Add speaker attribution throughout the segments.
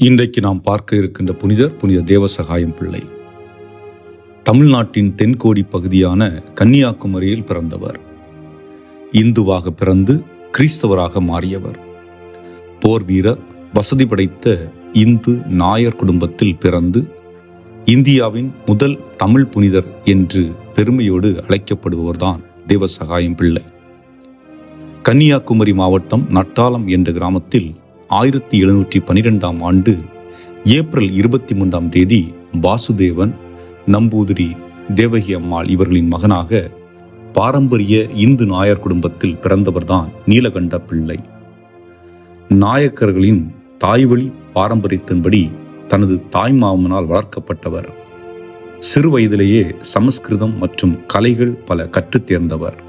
Speaker 1: இன்றைக்கு நாம் பார்க்க இருக்கின்ற புனித தேவசகாயம் பிள்ளை. தமிழ்நாட்டின் தென்கோடி பகுதியான கன்னியாகுமரியில் பிறந்தவர். இந்துவாக பிறந்து கிறிஸ்தவராக மாறியவர். போர் வீரர், வசதி படைத்த இந்து நாயர் குடும்பத்தில் பிறந்து இந்தியாவின் முதல் தமிழ் புனிதர் என்று பெருமையோடு அழைக்கப்படுபவர்தான் தேவசகாயம் பிள்ளை. கன்னியாகுமரி மாவட்டம் நட்டாலம் என்ற கிராமத்தில் 1712ஆம் ஆண்டு ஏப்ரல் 23 வாசுதேவன், நம்பூதிரி, தேவகி அம்மாள் இவர்களின் மகனாக பாரம்பரிய இந்து நாயர் குடும்பத்தில் பிறந்தவர்தான் நீலகண்ட பிள்ளை. நாயக்கர்களின் தாய்வழி பாரம்பரியத்தின்படி தனது தாய்மாமனால் வளர்க்கப்பட்டவர். சிறு வயதிலேயே சமஸ்கிருதம் மற்றும் கலைகள் பல கற்றுத் தேர்ந்தவர்.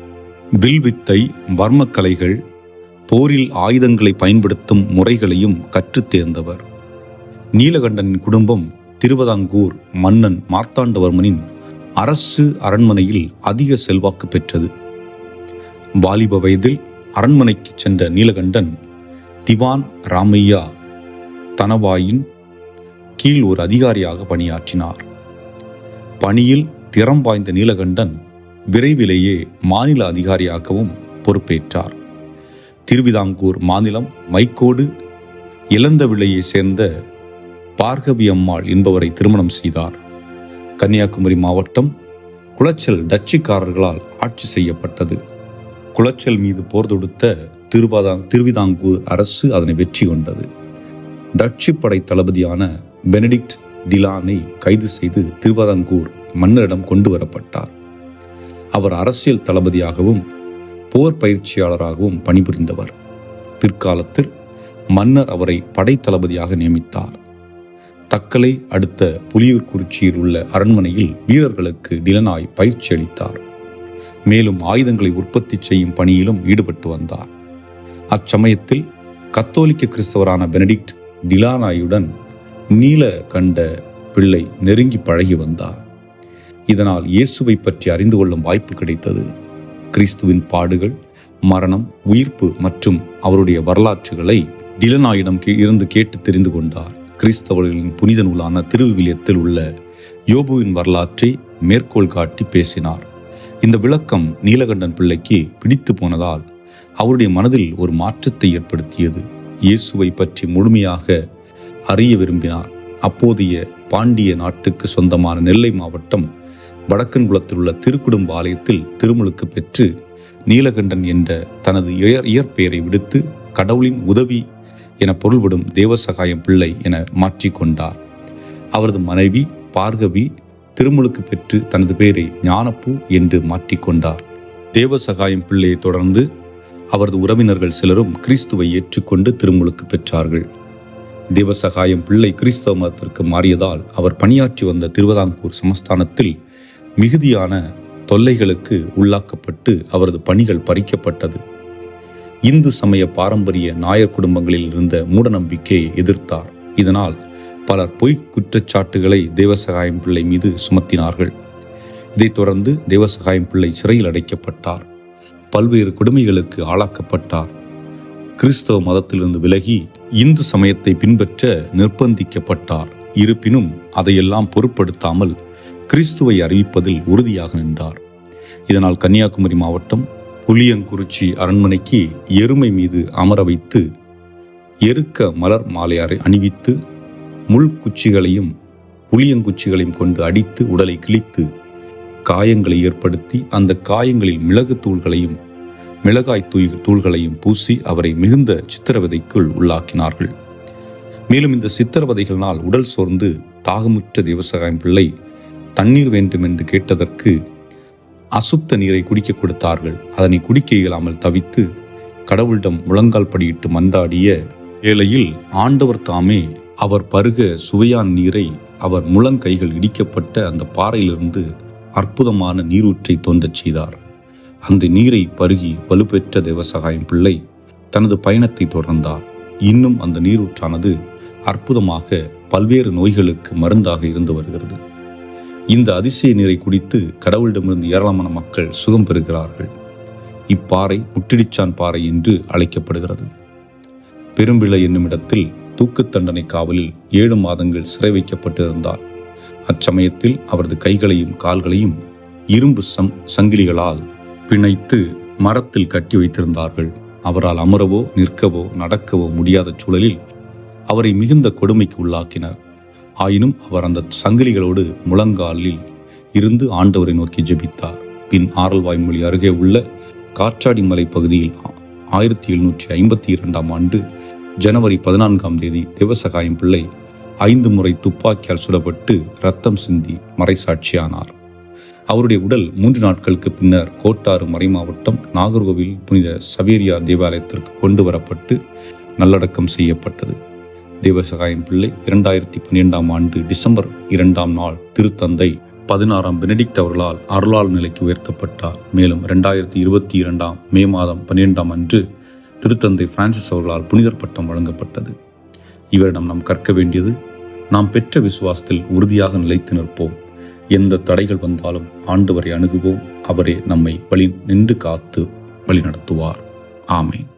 Speaker 1: வில்வித்தை, வர்மக்கலைகள், போரில் ஆயுதங்களை பயன்படுத்தும் முறைகளையும் கற்றுத் தேர்ந்தவர். நீலகண்டனின் குடும்பம் திருவிதாங்கூர் மன்னன் மார்த்தாண்டவர்மனின் அரசு அரண்மனையில் அதிக செல்வாக்கு பெற்றது. வாலிப வயதில் அரண்மனைக்கு சென்ற நீலகண்டன் திவான் ராமையா தனவாயின் கீழ் ஒரு அதிகாரியாக பணியாற்றினார். பணியில் திறம் வாய்ந்த நீலகண்டன் விரைவிலேயே மாநில அதிகாரியாகவும் பொறுப்பேற்றார். திருவிதாங்கூர் மாநிலம் மைக்கோடு இளந்தவிளையை சேர்ந்த பார்கவி அம்மாள் என்பவரை திருமணம் செய்தார். கன்னியாகுமரி மாவட்டம் குளச்சல் டச்சுக்காரர்களால் ஆட்சி செய்யப்பட்டது. குளச்சல் மீது போர் தொடுத்த திருவிதாங்கூர் அரசு அதனை வெற்றி கொண்டது. டச்சு படை தளபதியான பெனடிக்ட் டிலானை கைது செய்து திருவிதாங்கூர் மன்னரிடம் கொண்டு வரப்பட்டார். அவர் அரசியல் தளபதியாகவும் போர் பயிற்சியாளராகவும் பணிபுரிந்தவர். பிற்காலத்தில் மன்னர் அவரை படைத்தளபதியாக நியமித்தார். தக்கலை அடுத்த புலியூர்குறிச்சியில் உள்ள அரண்மனையில் வீரர்களுக்கு டிலனாய் பயிற்சி அளித்தார். மேலும் ஆயுதங்களை உற்பத்தி செய்யும் பணியிலும் ஈடுபட்டு வந்தார். அச்சமயத்தில் கத்தோலிக்க கிறிஸ்தவரான பெனடிக்ட் டிலானாயுடன் நீலகண்ட பிள்ளை நெருங்கி பழகி வந்தார். இதனால் இயேசுவை பற்றி அறிந்து கொள்ளும் வாய்ப்பு கிடைத்தது. கிறிஸ்துவின் பாடுகள், மரணம், உயிர்ப்பு மற்றும் அவருடைய வரலாற்றுகளை டிலனாயிடம் இருந்து கேட்டு தெரிந்து கொண்டார். கிறிஸ்தவர்களின் புனித நூலான திருவிவிலியத்தில் உள்ள யோபுவின் வரலாற்றை மேற்கோள் காட்டி பேசினார். இந்த விளக்கம் நீலகண்டன் பிள்ளைக்கு பிடித்து போனதால் அவருடைய மனதில் ஒரு மாற்றத்தை ஏற்படுத்தியது. இயேசுவை பற்றி முழுமையாக அறிய விரும்பினார். அப்போதைய பாண்டிய நாட்டுக்கு சொந்தமான நெல்லை மாவட்டம் வடக்கன்குளத்தில் உள்ள திருக்குடும்ப ஆலயத்தில் திருமுழுக்கு பெற்று நீலகண்டன் என்ற தனது இயற்பெயரை விடுத்து கடவுளின் உதவி என பொருள்படும் தேவசகாயம் பிள்ளை என மாற்றிக்கொண்டார். அவரது மனைவி பார்கவி திருமுழுக்கு பெற்று தனது பெயரை ஞானப்பூ என்று மாற்றிக்கொண்டார். தேவசகாயம் பிள்ளையை தொடர்ந்து அவரது உறவினர்கள் சிலரும் கிறிஸ்துவை ஏற்றுக்கொண்டு திருமுழுக்கு பெற்றார்கள். தேவசகாயம் பிள்ளை கிறிஸ்தவ மதத்திற்கு மாறியதால் அவர் பணியாற்றி வந்த திருவிதாங்கூர் சமஸ்தானத்தில் மிகுதியான தொல்லைகளுக்கு உள்ளாக்கப்பட்டு அவரது பணிகள் பறிக்கப்பட்டது. இந்து சமய பாரம்பரிய நாயர் குடும்பங்களில் இருந்த மூடநம்பிக்கையை எதிர்த்தார். இதனால் பலர் பொய் குற்றச்சாட்டுகளை தேவசகாயம் பிள்ளை மீது சுமத்தினார்கள். இதைத் தொடர்ந்து தேவசகாயம் பிள்ளை சிறையில் அடைக்கப்பட்டார். பல்வேறு கொடுமைகளுக்கு ஆளாக்கப்பட்டார். கிறிஸ்தவ மதத்திலிருந்து விலகி இந்து சமயத்தை பின்பற்ற நிர்பந்திக்கப்பட்டார். இருப்பினும் அதையெல்லாம் பொருட்படுத்தாமல் கிறிஸ்துவை அறிவிப்பதில் உறுதியாக நின்றார். இதனால் கன்னியாகுமரி மாவட்டம் புளியங்குறிச்சி அரண்மனைக்கு எருமை மீது அமர வைத்து எருக்க மலர் மாலையாரை அணிவித்து முள்குச்சிகளையும் புளியங்குச்சிகளையும் கொண்டு அடித்து உடலை கிழித்து காயங்களை ஏற்படுத்தி அந்த காயங்களில் மிளகு தூள்களையும் மிளகாய் தூள்களையும் பூசி அவரை மிகுந்த சித்திரவதைக்குள் உள்ளாக்கினார்கள். மேலும் இந்த சித்திரவதைகளினால் உடல் சோர்ந்து தாகமுற்ற தேவசகாயம் பிள்ளை தண்ணீர் வேண்டும் என்று கேட்டதற்கு அசுத்த நீரை குடிக்க கொடுத்தார்கள். அதனை குடிக்க இயலாமல் தவித்து கடவுளிடம் முழங்கால் படியிட்டு மன்றாடிய வேளையில் ஆண்டவர் தாமே அவர் பருக சுவையான நீரை அவர் முழங்கைகள் இடிக்கப்பட்ட அந்த பாறையிலிருந்து அற்புதமான நீரூற்றை தோன்றச் செய்தார். அந்த நீரை பருகி வலுப்பெற்ற தேவசகாயம் பிள்ளை தனது பயணத்தை தொடர்ந்தார். இன்னும் அந்த நீரூற்றானது அற்புதமாக பல்வேறு நோய்களுக்கு மருந்தாக இருந்து வருகிறது. இந்த அதிசய நீரை குடித்து கடவுளிடமிருந்து ஏராளமான மக்கள் சுகம் பெறுகிறார்கள். இப்பாறை முட்டிடிச்சான் பாறை என்று அழைக்கப்படுகிறது. பெரும்பிள்ளை என்னும் இடத்தில் தூக்கு தண்டனை காவலில் 7 மாதங்கள் சிறை வைக்கப்பட்டிருந்தார். அச்சமயத்தில் அவரது கைகளையும் கால்களையும் இரும்பு சங்கிலிகளால் பிணைத்து மரத்தில் கட்டி வைத்திருந்தார்கள். அவரால் அமரவோ நிற்கவோ நடக்கவோ முடியாத சூழலில் அவரை மிகுந்த கொடுமைக்கு உள்ளாக்கினர். ஆயினும் அவர் அந்த சங்கிலிகளோடு முழங்காலில் இருந்து ஆண்டவரை நோக்கி ஜெபித்தார். பின் ஆரல்வாய்மொழி அருகே உள்ள காற்றாடி மலை பகுதியில் 1752ஆம் ஆண்டு ஜனவரி 14ஆம் தேதி தேவசகாயம் பிள்ளை 5 முறை துப்பாக்கியால் சுடப்பட்டு இரத்தம் சிந்தி மறைசாட்சியானார். அவருடைய உடல் 3 நாட்களுக்கு பின்னர் கோட்டாறு மறைமாவட்டம் நாகர்கோவில் புனித சவேரியார் தேவாலயத்திற்கு கொண்டு வரப்பட்டு நல்லடக்கம் செய்யப்பட்டது. தேவசகாயம் பிள்ளை 2012ஆம் ஆண்டு டிசம்பர் 2ஆம் நாள் திருத்தந்தை 16ஆம் பெனடிக்ட் அவர்களால் அருளால் நிலைக்கு உயர்த்தப்பட்டார். மேலும் 2022ஆம் மே மாதம் 12ஆம் அன்று திருத்தந்தை பிரான்சிஸ் அவர்களால் புனிதர் பட்டம் வழங்கப்பட்டது. இவரிடம் நாம் கற்க வேண்டியது, நாம் பெற்ற விசுவாசத்தில் உறுதியாக நிலைத்து நிற்போம். எந்த தடைகள் வந்தாலும் ஆண்டவரை அணுகுவோம். அவரே நம்மை வழி நின்று காத்து வழி நடத்துவார். ஆமென்.